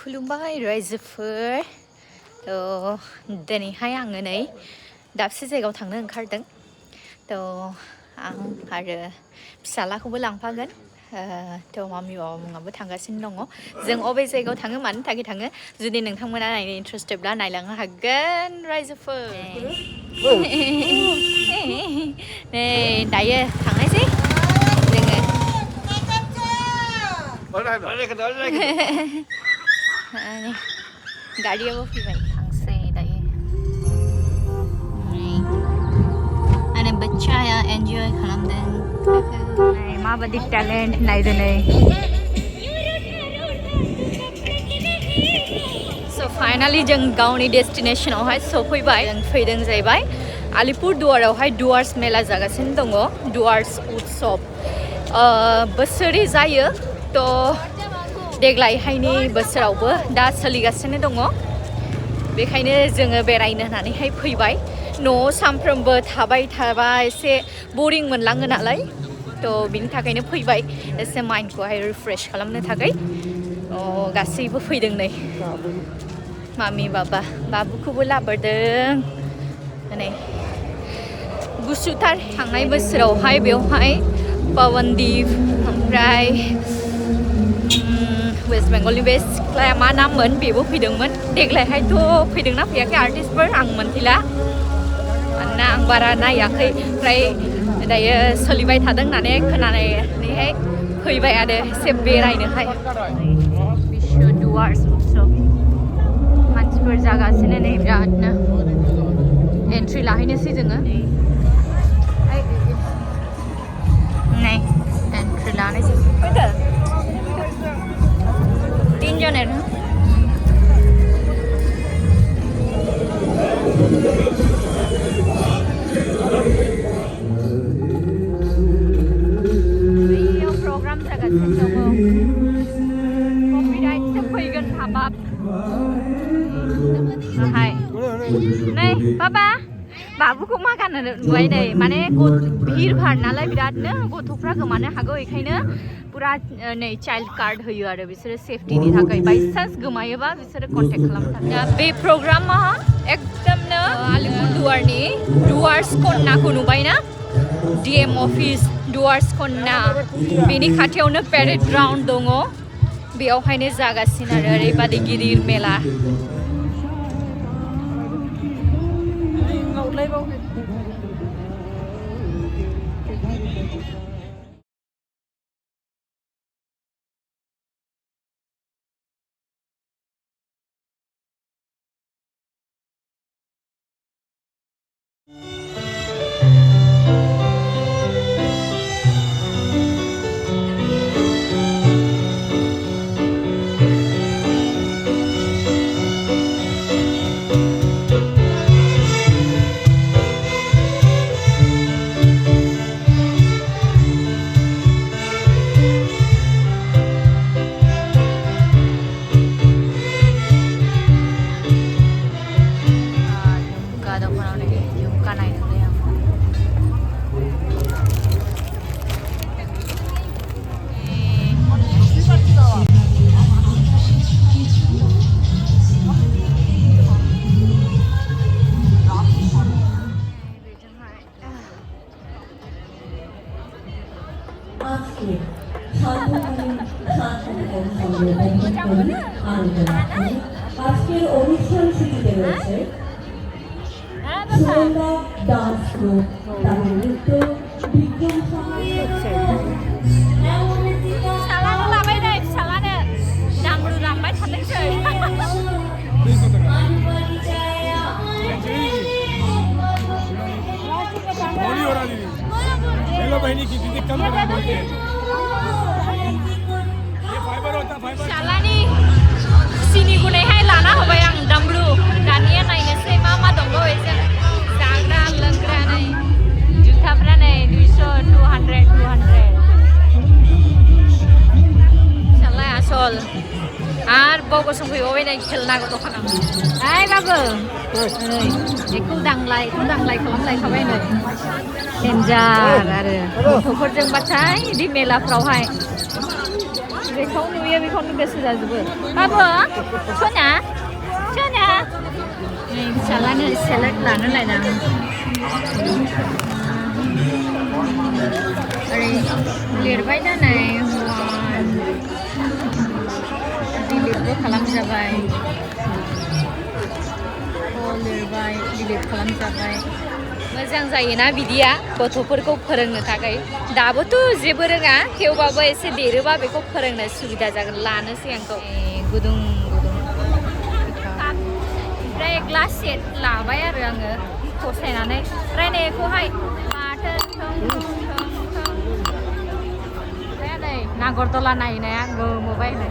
खुलुमबाय रायजोफोर दिनैहाय आङो नै दाबसे जायगायाव थांनो ओंखारदों आं आरो फिसालाखौबो लांफागोन मामि बाबामोनाबो थांगासिनो दङ जों अबे जायगायाव थाङो मानो थाखाय थाङो जुदि नोंथांमोना नायनो इन्ट्रेस्टेडब्ला नायलांनो हागोन रायजोफोर नै दायो थांनायसै जोङो गारियाबो फैबाय थांसै दायो आरो बच्चाया एन्जय खालामदों माबादि टेलेन्ट नायदो नै स' फाइनालि जों गावनि डेस्टिनेसनावहाय सफैबाय जों फैदों जाहैबाय आलिपुरदुवारावहाय डुवार्स मेला जागासिनो दङ डुवार्स उत्सव बोसोरै जायो देग्लायहायनि बोसोरावबो दा सोलिगासिनो दङ बेखायनो जोङो बेरायनो होननानैहाय फैबाय न'आव सानफ्रोमबो थाबाय थाबा एसे बरिं मोनलाङो नालाय बिनि थाखायनो फैबाय एसे माइन्डखौहाय रिफ्रेश खालामनो थाखाय गासैबो फैदों नै मामि बाबुखौबो लाबोदों नै गुसुथार थांनाय बोसोरावहाय बेवहाय पवनदीप ओमफ्राय वेस्ट बेंगलनि बे सिख्लाया मा नाममोन बेबो फैदोंमोन देग्लायहायथ' फैदोंना फैयाखै आर्टिस्टफोर आं मोनथिला मानोना आं बारा नायाखै ओमफ्राय दायो सोलिबाय थादों होननानै खोनानानैहाय फैबाय आरो एसे बेरायनोहाय विश्व डुवार्स उत्सव मानसिफोर जागासिनो नै बिरादनो एन्ट्रि लाहैनोसै जोङो नै एन्ट्रि लानोसै फैदो তিনজনের program जागासिनो दङ कपिराइटसो फैगोन हाबाब हाय नै बाबा बाबुखौ मा गाननो नुबाय नै माने भिर भार नालाय बिरादनो गथ'फ्रा गोमानो हागौ बेखायनो पुरा नै चाइल्ड कार्ड होयो आरो बिसोरो सेफ्टिनि थाखाय बाइचान्स गोमायोबा बिसोरो कन्टेक्ट खालामनो थाखाय बे प्रग्रामा एकदमनो आलिपुरदुवारनि डुवार्स कन्नाखौ नुबायना डिएम अफिस डुवार्स कन्ना बेनि खाथियावनो पेरेड ग्राउन्ड दङ बेयावहायनो जागासिनो आरो ओरैबादि गिदिर मेला আজকের অনুষ্ঠান সূচিতে রয়েছে ডান্স গ্রুপ তাদের নৃত্য বিজ্ঞান Salani sini gunaiहाय लाना होबाय आं दामब्रु दानिया नायनोसै मा दङ एसे जाग्रा लोंग्रा नै जुथाफ्रा नै 200 200 सालाय आसल आर बावगो संफैबावबाय नै खेलनागौ दखानाव ओइ बाबु नै बेखौ दांलाय खालामलायखाबाय नै डेन्जार आरो गथ'फोरजोंबाथाय बिदि मेलाफ्रावहाय जेखौ नुयो बेखौनो गोसो जाजोबो बाबु सना सना नै फिसालानो सेलेड लानो लायदां ओरै लिरबाय नालाय डिलिटबो खालामजाबाय लिरबाय डिलिट खालामजाबाय मोजां जायोना बिदिया गथ'फोरखौ फोरोंनो थाखाय दाबोथ' जेबो रोङा थेवबाबो एसे देरोबा बेखौ फोरोंनो सुबिदा जागोन लानोसै आंखौ गुदुं गुदुं ओमफ्राय ग्लास सेट लाबाय आरो आङो फसायनानै रायनायखौहाय माथो नै नागरदला नायनाया गोमोबाय नै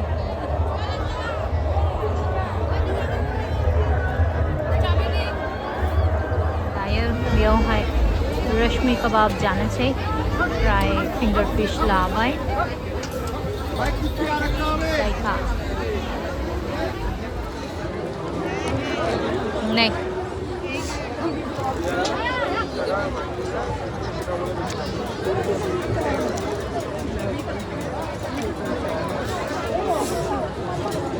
बेयावहाय रश्मि कबाब जानोसै ओमफ्राय फिंगार फिश लाबाय जायखा नै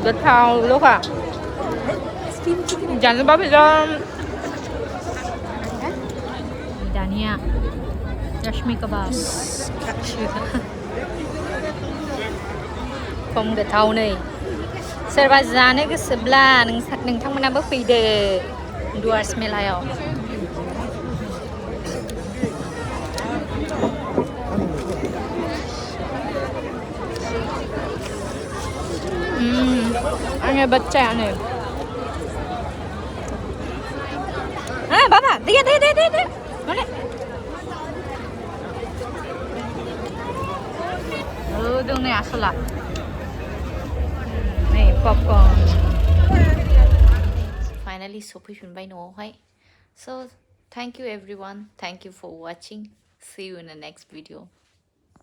गोथावल'खा जानोबा बेजों दानिया रश्मि कबाब खम गोथाव नै सोरबा जानो गोसोब्ला नोंथांमोनाबो फैदो डुवार्स मेलायाव आंनि बच्चायानो बाबा दे mana dong nih asal lah nih popcorn finally सफैफिनबाय न'आवहाय so thank you everyone, thank you for watching, see you in the next video.